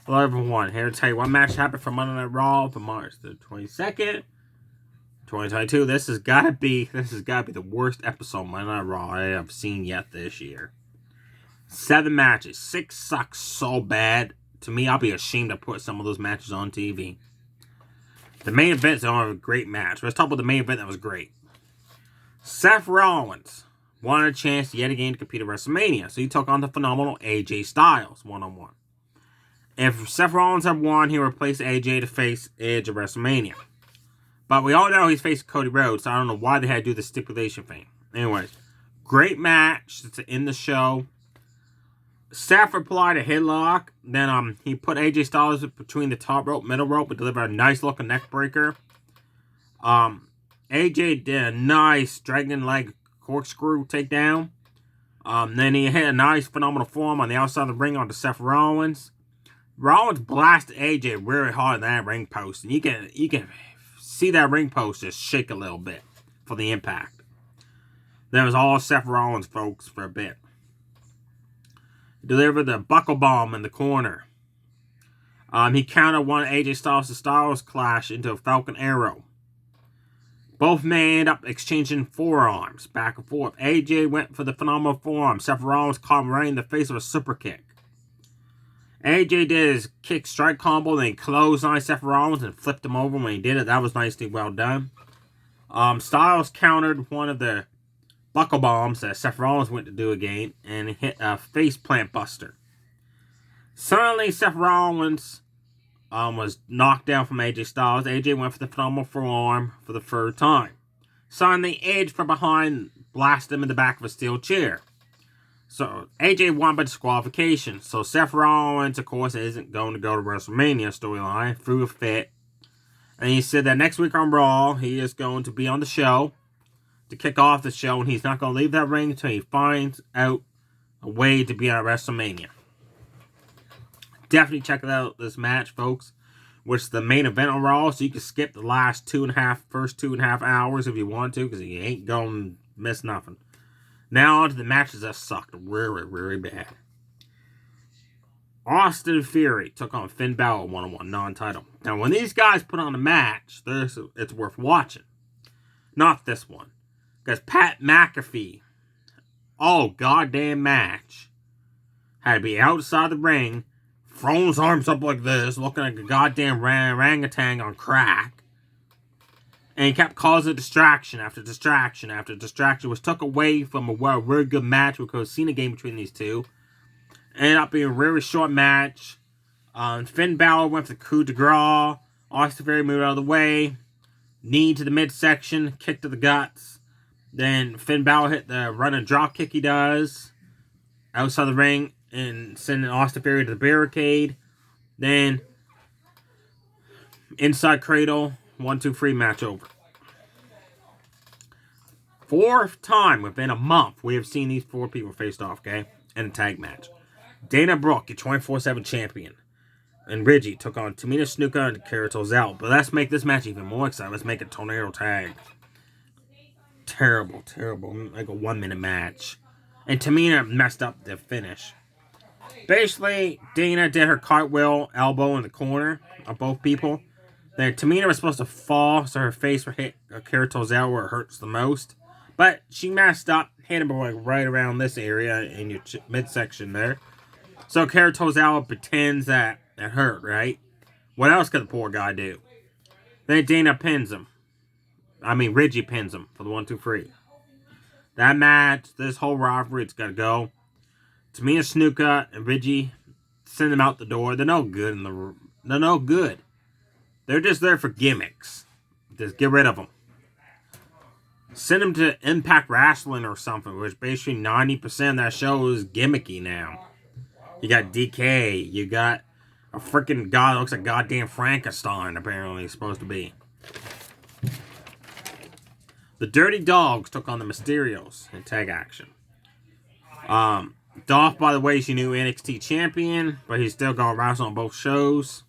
Hello everyone, here to tell you what match happened from Monday Night Raw for March the 22nd, 2022. This has gotta be the worst episode of Monday Night Raw I have seen yet this year. 7 matches, 6 sucks so bad. To me, I'll be ashamed to put some of those matches on TV. The main event's a great match. Let's talk about the main event that was great. Seth Rollins wanted a chance yet again to compete at WrestleMania, so he took on the phenomenal AJ Styles one-on-one. If Seth Rollins had won, he would replace AJ to face Edge at WrestleMania. But we all know he's facing Cody Rhodes, so I don't know why they had to do the stipulation thing. Anyways, great match to end the show. Seth applied a headlock. Then he put AJ Styles between the top rope, middle rope, and delivered a nice looking neck breaker. AJ did a nice dragon leg corkscrew takedown. Then he hit a nice phenomenal form on the outside of the ring onto Seth Rollins. Rollins blasted AJ really hard in that ring post, and you can see that ring post just shake a little bit for the impact. That was all Seth Rollins, folks, for a bit. He delivered the buckle bomb in the corner. He countered one of AJ Styles' clash into a Falcon Arrow. Both men ended up exchanging forearms back and forth. AJ went for the phenomenal forearm. Seth Rollins caught him right in the face with a super kick. AJ did his kick strike combo, then he closed on Seth Rollins and flipped him over when he did it. That was nicely well done. Styles countered one of the buckle bombs that Seth Rollins went to do again and hit a face plant buster. Suddenly, Seth Rollins was knocked down from AJ Styles. AJ went for the phenomenal forearm for the third time. Suddenly, Edge from behind blasted him in the back of a steel chair. So, AJ won by disqualification. So, Seth Rollins, of course, isn't going to go to WrestleMania storyline. Threw a fit. And he said that next week on Raw, he is going to be on the show to kick off the show. And he's not going to leave that ring until he finds out a way to be at WrestleMania. Definitely check out this match, folks, which is the main event on Raw. So, you can skip the last first 2.5 hours if you want to, because you ain't going to miss nothing. Now on to the matches that sucked really, really bad. Austin Theory took on Finn Balor one-on-one non-title. Now, when these guys put on a match, it's worth watching. Not this one. Because Pat McAfee, goddamn match, had to be outside the ring, throwing his arms up like this, looking like a goddamn orangutan on crack. And he kept causing distraction after distraction after distraction, which took away from a really good match. We could have seen a game between these two. Ended up being a really short match. Finn Balor went for the coup de grace. Austin Theory moved out of the way. Knee to the midsection, kick to the guts. Then Finn Balor hit the running drop kick he does outside the ring and sending Austin Theory to the barricade. Then inside cradle. 1, 2, 3 match over. 4th time within a month we have seen these 4 people faced off, okay? In a tag match. Dana Brooke, your 24/7 champion. And Reggie took on Tamina Snuka and Cara Tozawa. But let's make this match even more exciting. Let's make it tornado tag. Terrible. Like a 1-minute match. And Tamina messed up the finish. Basically, Dana did her cartwheel elbow in the corner of both people. Then Tamina was supposed to fall, so her face would hit Cara Tozawa where it hurts the most. But she messed up, hit him like right around this area in your midsection there. So Cara Tozawa pretends that it hurt, right? What else could the poor guy do? Then Dana pins him. Reggie pins him for the 1, 2, 3. That match, this whole rivalry, it's got to go. Tamina Snuka and Reggie send them out the door. They're no good They're no good. They're just there for gimmicks. Just get rid of them. Send them to Impact Wrestling or something, which basically 90% of that show is gimmicky now. You got DK. You got a freaking guy that looks like goddamn Frankenstein, apparently, he's supposed to be. The Dirty Dogs took on the Mysterios in tag action. Dolph, by the way, is your new NXT champion, but he's still going to wrestle on both shows.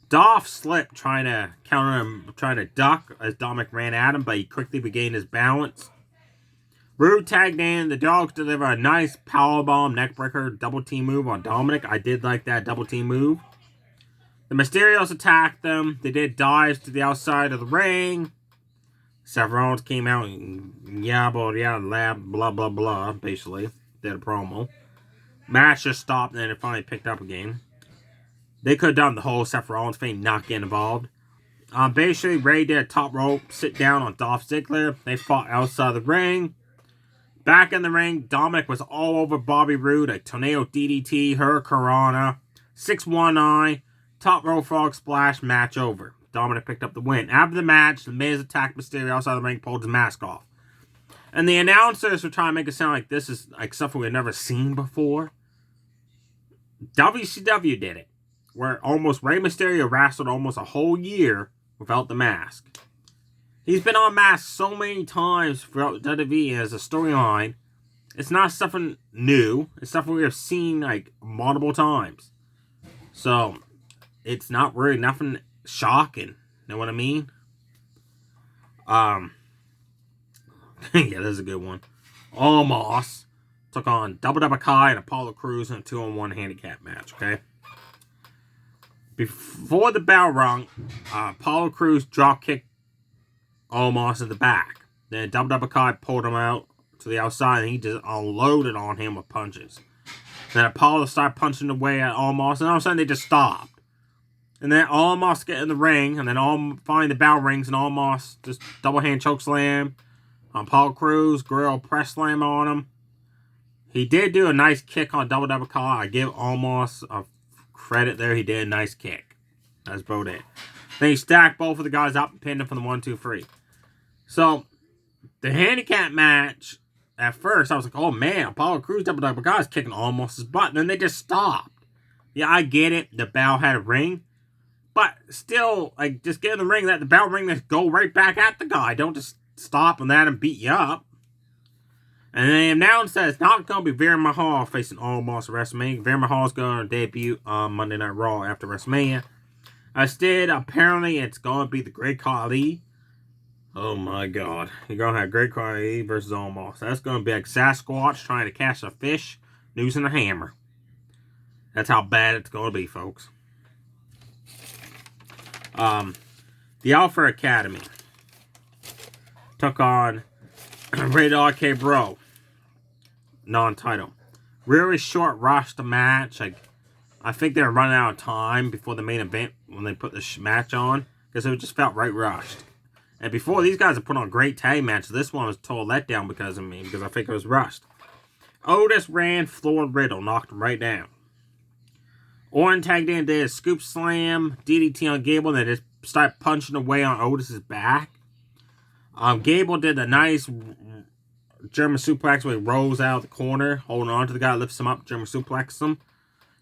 Dolph slipped trying to counter him, trying to duck as Dominic ran at him, but he quickly regained his balance. Rude tagged in. The Dogs deliver a nice powerbomb neckbreaker double team move on Dominic. I did like that double team move. The Mysterios attacked them. They did dives to the outside of the ring. Seth Rollins came out and blah, blah, blah, basically. Did a promo. Match just stopped and then it finally picked up again. They could have done the whole Seth Rollins thing, not getting involved. Basically, Ray did a top rope sit down on Dolph Ziggler. They fought outside the ring. Back in the ring, Dominic was all over Bobby Roode. A tornado DDT, Hurricanrana, 619, top rope frog splash, match over. Dominic picked up the win. After the match, The Miz attacked Mysterio outside the ring, pulled his mask off. And the announcers were trying to make it sound like this is like something we've never seen before. WCW did it, where Rey Mysterio wrestled almost a whole year without the mask. He's been unmasked so many times throughout WWE as a storyline. It's not something new. It's something we have seen like multiple times. So, it's not really nothing shocking. Know what I mean? Yeah, that's a good one. Almost took on Double Kai and Apollo Crews in a 2-on-1 handicap match, okay? Before the bell rung, Apollo Crews drop kicked Omos at the back. Then Double Kai pulled him out to the outside and he just unloaded on him with punches. Then Apollo started punching away at Omos and all of a sudden they just stopped. And then Omos get in the ring and then finally the bell rings and Omos just double hand choke slam on Apollo Crews, gorilla press slam on him. He did do a nice kick on Double Kai. I give Omos a credit there. He did a nice kick. That's about it. Then he stacked both of the guys up and pinned them for the 1-2-3. So, the handicap match, at first, I was like, oh man, Apollo Crews, Double Kai is kicking Omos' butt. And then they just stopped. Yeah, I get it. The bell had a ring. But still, like, just get in the ring, let the bell ring, just go right back at the guy. Don't just stop and let him beat you up. And they announced that it's not going to be Veer Mahal facing Omos at WrestleMania. Veer Mahal is going to debut on Monday Night Raw after WrestleMania. Instead, apparently, it's going to be the Great Khali. Oh my God. You're going to have Great Khali versus Omos. That's going to be like Sasquatch trying to catch a fish using a hammer. That's how bad it's going to be, folks. The Alpha Academy took on Rated RK Bro. Non-title. Really short rush to match. Like, I think they were running out of time before the main event when they put the match on. Because it just felt right rushed. And before, these guys have put on great tag matches. This one was a total letdown because of me. Because I think it was rushed. Otis ran, floored Riddle. Knocked him right down. Orton tagged in, did a scoop slam, DDT on Gable, and they just started punching away on Otis's back. Gable did a nice German suplex where he rolls out of the corner, holding on to the guy, lifts him up, German suplex him.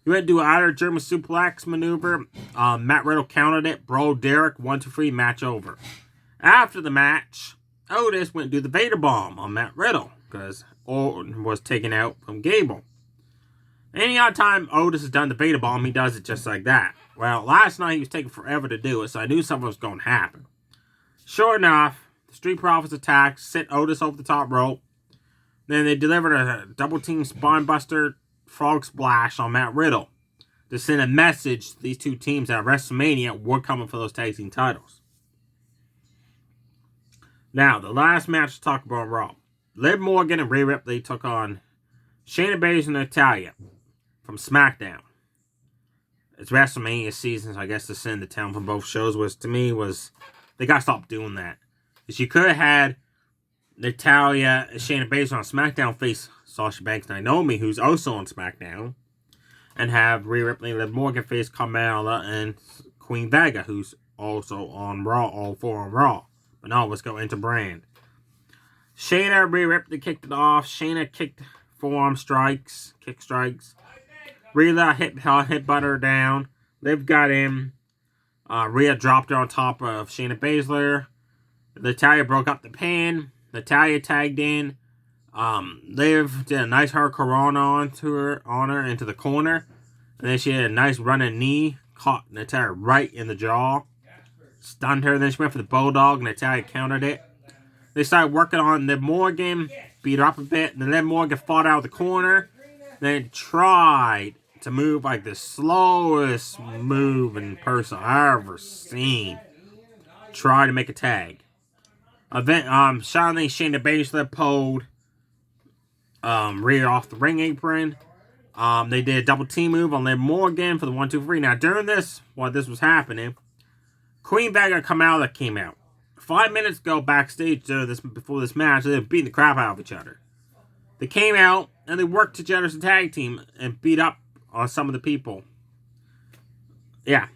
He went to do either German suplex maneuver. Matt Riddle countered it. Bro Derek, 1-2-3, match over. After the match, Otis went to do the Vader Bomb on Matt Riddle because Orton was taken out from Gable. Any other time Otis has done the Vader Bomb, he does it just like that. Well, last night he was taking forever to do it, so I knew something was going to happen. Sure enough, the Street Profits attacked, sent Otis over the top rope. Then they delivered a double team spinebuster frog splash on Matt Riddle to send a message to these two teams at WrestleMania we're coming for those tag team titles. Now, the last match to talk about on Raw. Liv Morgan and Rhea Ripley took on Shayna Baszler and Natalya from SmackDown. It's WrestleMania season, so I guess to send the talent from both shows they gotta stop doing that. Because you could have had Natalya and Shayna Baszler on SmackDown face Sasha Banks and Naomi, who's also on SmackDown, and have Rhea Ripley and Liv Morgan face Carmella and Queen Vega, who's also on Raw, all four on Raw. But no, let's go into brand. Shayna and Rhea Ripley kicked it off. Shayna kicked forearm strikes, kick strikes. Rhea hit butter down. Liv got in. Rhea dropped her on top of Shayna Baszler. Natalya broke up the pin. Natalya tagged in. Liv did a nice Hurricanrana on her into the corner. And then she had a nice running knee. Caught Natalya right in the jaw. Stunned her. Then she went for the Bulldog. Natalya countered it. They started working on Liv Morgan. beat her up a bit, and then Liv Morgan fought out of the corner, then tried to move like the slowest moving person I've ever seen. Try to make a tag. Suddenly Shayna Baszler pulled Rhea off the ring apron. They did a double team move on Liv Morgan for the 1-2-3. Now during this, while this was happening, Queen Bag and Kamala came out. 5 minutes ago backstage before this match, they were beating the crap out of each other. They came out and they worked together as a tag team and beat up on some of the people. Yeah.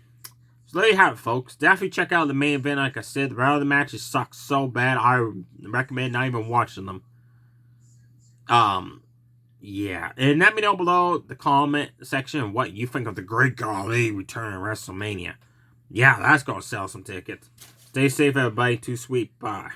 So there you have it, folks. Definitely check out the main event. Like I said, the rest of the matches suck so bad, I recommend not even watching them. Yeah. And let me know below the comment section what you think of the Great Khali return at WrestleMania. Yeah, that's gonna sell some tickets. Stay safe, everybody. Too sweet. Bye.